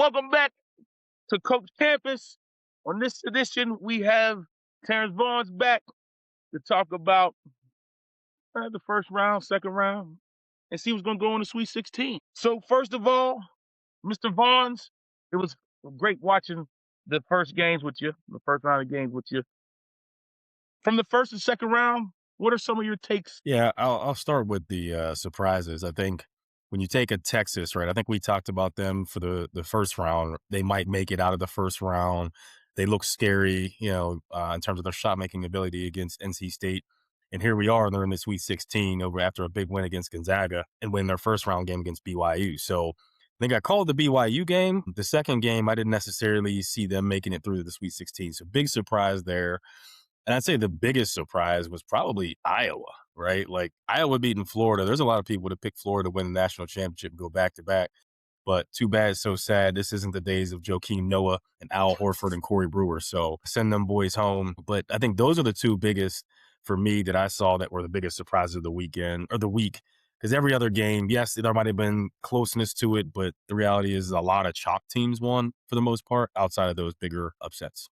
Welcome back to Coach Campus. On this edition, we have Terrance Vaughns back to talk about the first round, second round, and see who's going to go in the Sweet 16. So first of all, Mr. Vaughns, it was great watching the first games with you, the first round of games with you. From the first and second round, what are some of your takes? Yeah, I'll start with the surprises. I think when you take a Texas, right? I think we talked about them for the first round. They might make it out of the first round. They look scary, in terms of their shot making ability against NC State. And here we are, they're in the Sweet 16 over after a big win against Gonzaga and win their first round game against BYU. So I think I called the BYU game. The second game, I didn't necessarily see them making it through the Sweet 16. So big surprise there. And I'd say the biggest surprise was probably Iowa, right? Like Iowa beating Florida. There's a lot of people that pick Florida to win the national championship and go back to back. But too bad, so sad. This isn't the days of Joakim Noah and Al Horford and Corey Brewer. So send them boys home. But I think those are the two biggest for me that I saw that were the biggest surprises of the weekend or the week. Because every other game, yes, there might have been closeness to it, but the reality is a lot of chalk teams won for the most part outside of those bigger upsets.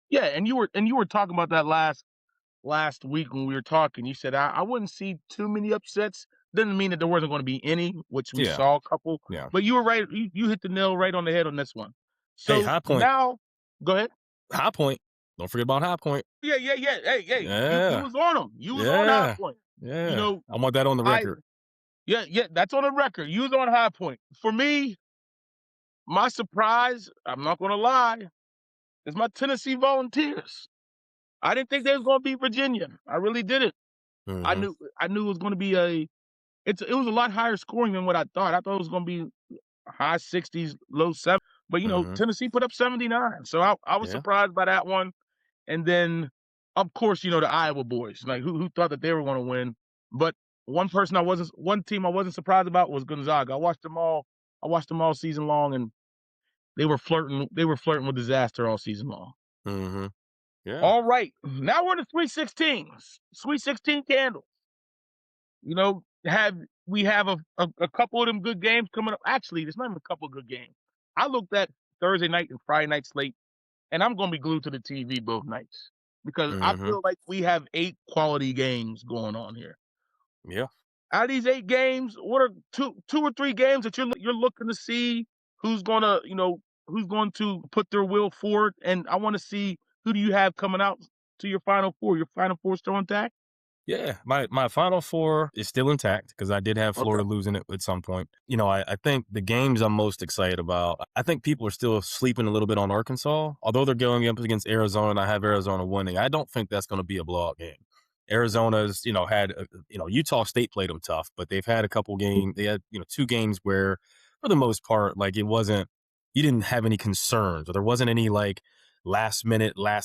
Yeah, and you were talking about that last week when we were talking. You said I wouldn't see too many upsets. Didn't mean that there wasn't going to be any, which we Yeah. saw a couple. Yeah. But you were right. You hit the nail right on the head on this one. Hey, So High Point. now, go ahead. High Point. Don't forget about High Point. Yeah. Hey, you Yeah. was on them. You was on High Yeah. Point. Yeah. You know, I want that on the record. Yeah, that's on the record. You was on High Point. For me, my surprise, I'm not going to lie, is my Tennessee Volunteers. I didn't think they was going to beat Virginia. I really didn't. I Mhm. knew it was going to be it was a lot higher scoring than what I thought. I thought it was going to be high 60s, low 70s. But, Mhm. Tennessee put up 79. So I was Yeah. surprised by that one. And then, of course, the Iowa boys. Like, who thought that they were going to win? But one team I wasn't surprised about was Gonzaga. I watched them all season long, and they were flirting with disaster all season long. Mhm. Yeah. All right. Now we're in the Sweet 16s. Sweet 16 candles. We have a couple of them good games coming up. Actually, there's not even a couple of good games. I looked at Thursday night and Friday night slate, and I'm going to be glued to the TV both nights because I Mhm. feel like we have 8 quality games going on here. Yeah. Out of these 8 games, what are two or three games that you're looking to see who's going to put their will forward? And I want to see, who do you have coming out to your Final Four? Your Final Four still intact? Yeah. My Final Four is still intact because I did have Okay. Florida losing it at some point. I think the games I'm most excited about, I think people are still sleeping a little bit on Arkansas. Although they're going up against Arizona and I have Arizona winning, I don't think that's going to be a blowout game. Arizona's, had, Utah State played them tough, but they've had a couple games. They had, 2 games where, for the most part, like you didn't have any concerns or there wasn't any like last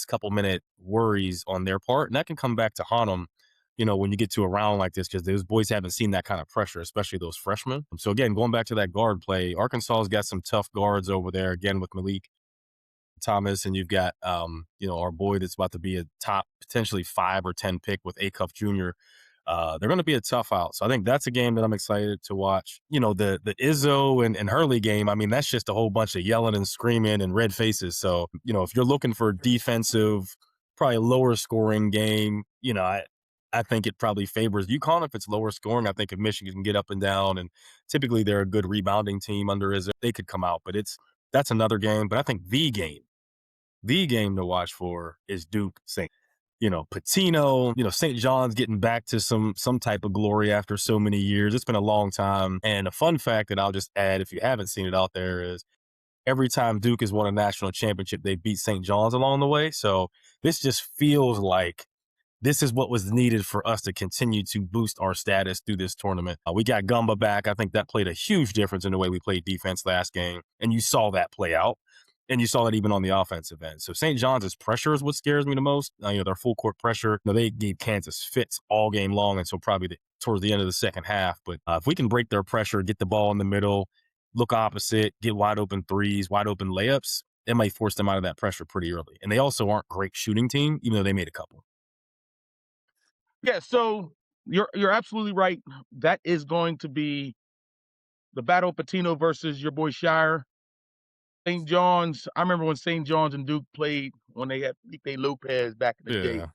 couple minute worries on their part. And that can come back to haunt them, when you get to a round like this, because those boys haven't seen that kind of pressure, especially those freshmen. So again, going back to that guard play, Arkansas's got some tough guards over there, again, with Malik Thomas, and you've got, our boy that's about to be a top potentially 5 or 10 pick with Acuff Jr. They're going to be a tough out. So I think that's a game that I'm excited to watch. The Izzo and Hurley game, I mean, that's just a whole bunch of yelling and screaming and red faces. So, if you're looking for a defensive, probably lower scoring game, I think it probably favors UConn if it's lower scoring. I think if Michigan can get up and down, and typically they're a good rebounding team under Izzo, they could come out. But that's another game. But I think the game to watch for is Duke St. Patino, St. John's getting back to some type of glory after so many years. It's been a long time. And a fun fact that I'll just add, if you haven't seen it out there, is every time Duke has won a national championship, they beat St. John's along the way. So this just feels like this is what was needed for us to continue to boost our status through this tournament. We got Gumba back. I think that played a huge difference in the way we played defense last game. And you saw that play out. And you saw that even on the offensive end. So St. John's pressure is what scares me the most. Their full court pressure. They gave Kansas fits all game long, and so probably towards the end of the second half. But if we can break their pressure, get the ball in the middle, look opposite, get wide open threes, wide open layups, it might force them out of that pressure pretty early. And they also aren't a great shooting team, even though they made a couple. Yeah, so you're absolutely right. That is going to be the battle, Patino versus your boy Shire. St. John's. I remember when St. John's and Duke played when they had Felipe Lopez back in the day. Yeah.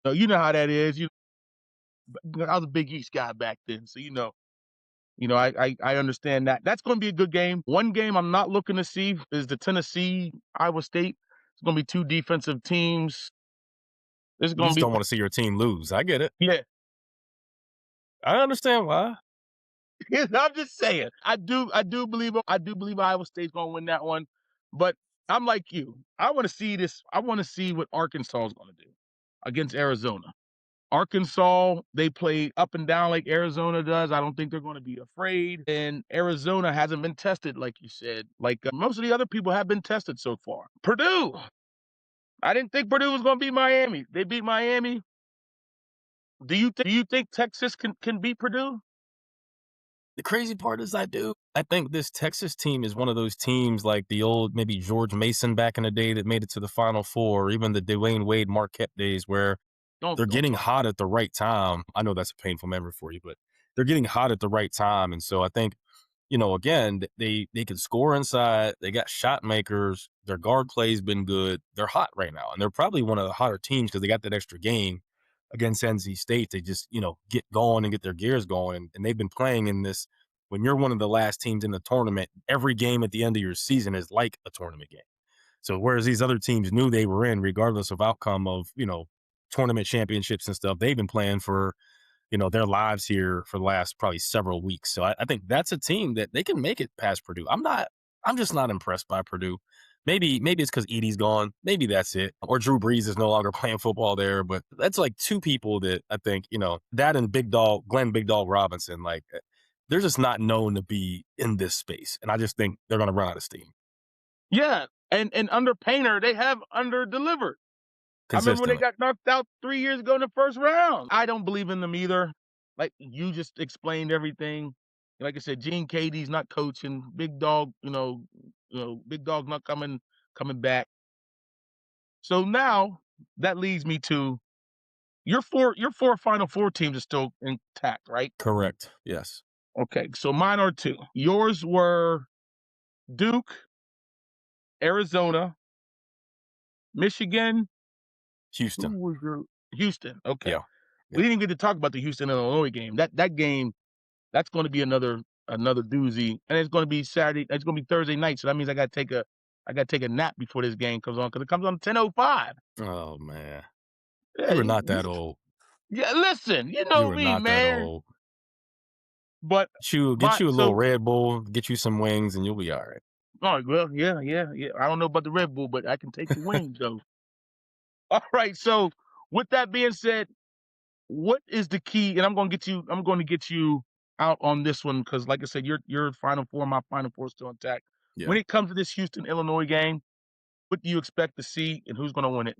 So you know how that is. I was a Big East guy back then, so I understand that. That's going to be a good game. One game I'm not looking to see is the Tennessee Iowa State. It's going to be two defensive teams. This is You going just to don't be want to see your team lose. I get it. yeah. I understand why. I'm just saying. I do believe Iowa State's going to win that one. But I'm like you. I want to see this. I want to see what Arkansas is going to do against Arizona. Arkansas, they play up and down like Arizona does. I don't think they're going to be afraid. And Arizona hasn't been tested, like you said. Like most of the other people have been tested so far. Purdue. I didn't think Purdue was going to beat Miami. They beat Miami. Do you think Texas can beat Purdue? The crazy part is I do. I think this Texas team is one of those teams like the old maybe George Mason back in the day that made it to the Final Four, or even the Dwayne Wade Marquette days where Don't they're don't getting talk. hot at the right time. I know that's a painful memory for you, but they're getting hot at the right time. And so I think, again, they can score inside. They got shot makers. Their guard play's been good. They're hot right now. And they're probably one of the hotter teams because they got that extra game against NC State. They just, get going and get their gears going. And they've been playing in this. When you're one of the last teams in the tournament, every game at the end of your season is like a tournament game. So whereas these other teams knew they were in, regardless of outcome of, tournament championships and stuff, they've been playing for, their lives here for the last probably several weeks. So I think that's a team that they can make it past Purdue. I'm just not impressed by Purdue. Maybe it's because Edie's gone. Maybe that's it. Or Drew Brees is no longer playing football there. But that's like two people that I think, that and Glenn Big Dog Robinson, like they're just not known to be in this space. And I just think they're going to run out of steam Yeah. And under Painter, they have under delivered. I remember when they consistently. got knocked out 3 years ago in the first round. I don't believe in them either. Like you just explained everything. Like I said, Gene Katie's not coaching. Big Dog, Big Dog's not coming back. So now that leads me to your four Final Four teams are still intact, right? Correct. Yes. Okay, so mine are two. Yours were Duke, Arizona, Michigan. Who Houston. was your Houston? Okay, Yeah. we Yeah. didn't get to talk about the Houston Illinois game. That game that's going to be another doozy, and it's going to be Saturday. It's going to be Thursday night, so that means I got to take a nap before this game comes on because it comes on 10:05. Oh, man. Yeah, You were not that old. yeah. Listen, you You know were me, not that man. old. But Get my you a little so Red Bull, get you some wings, and you'll be all right. all right, well, yeah, yeah, yeah. I don't know about the Red Bull, but I can take the wings though. All right. So with that being said, what is the key? And I'm going to get you out on this one because, like I said, your Final Four, my Final Four is still intact. Yeah. When it comes to this Houston Illinois game, what do you expect to see, and who's going to win it?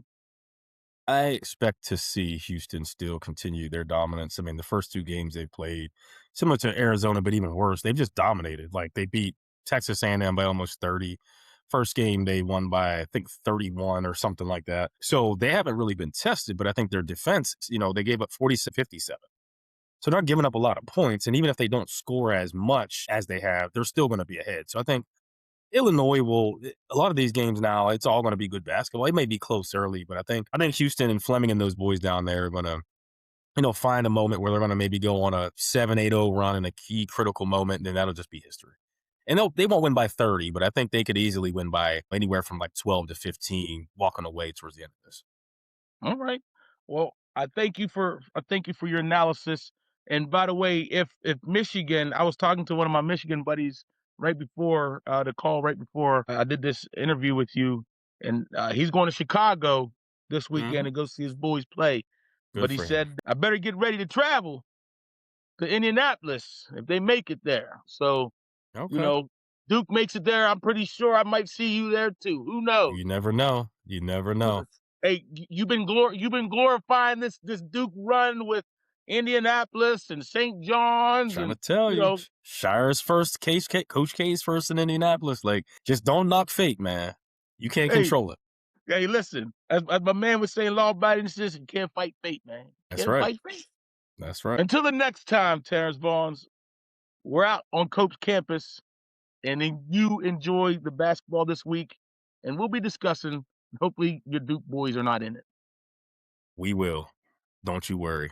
I expect to see Houston still continue their dominance. I mean, the first two games they've played, similar to Arizona, but even worse, they've just dominated. Like they beat Texas A&M by almost 30. First game they won by I think 31 or something like that. So they haven't really been tested, but I think their defense, they gave up 57. So they're not giving up a lot of points. And even if they don't score as much as they have, they're still going to be ahead. So I think Illinois will a lot of these games now, it's all going to be good basketball. It may be close early, but I think Houston and Fleming and those boys down there are going to, find a moment where they're going to maybe go on a 7-8-0 run in a key critical moment, and then that'll just be history. And they won't win by 30, but I think they could easily win by anywhere from like 12 to 15 walking away towards the end of this. All right. Well, I thank you for your analysis. And by the way, if Michigan, I was talking to one of my Michigan buddies right before the call, right before I did this interview with you, and he's going to Chicago this weekend Hmm. to go see his boys play. But Good he for him. said I better get ready to travel to Indianapolis if they make it there. So you Okay. know, Duke makes it there. I'm pretty sure I might see you there too. Who knows? You never know. You never know. Hey, you've been glorifying this Duke run with Indianapolis and St. John's Trying to and tell you you, know, Shire's first, Coach K's first in Indianapolis. Like, just don't knock fate, man. You can't hey, control it. hey, listen, as my man was saying, law-abiding citizen can't fight fate, man. That's Can't right. fight fate. That's right. Until the next time, Terrance Vaughns, we're out on Coach Campus. and then you enjoy the basketball this week. And we'll be discussing. Hopefully, your Duke boys are not in it. We will. Don't you worry.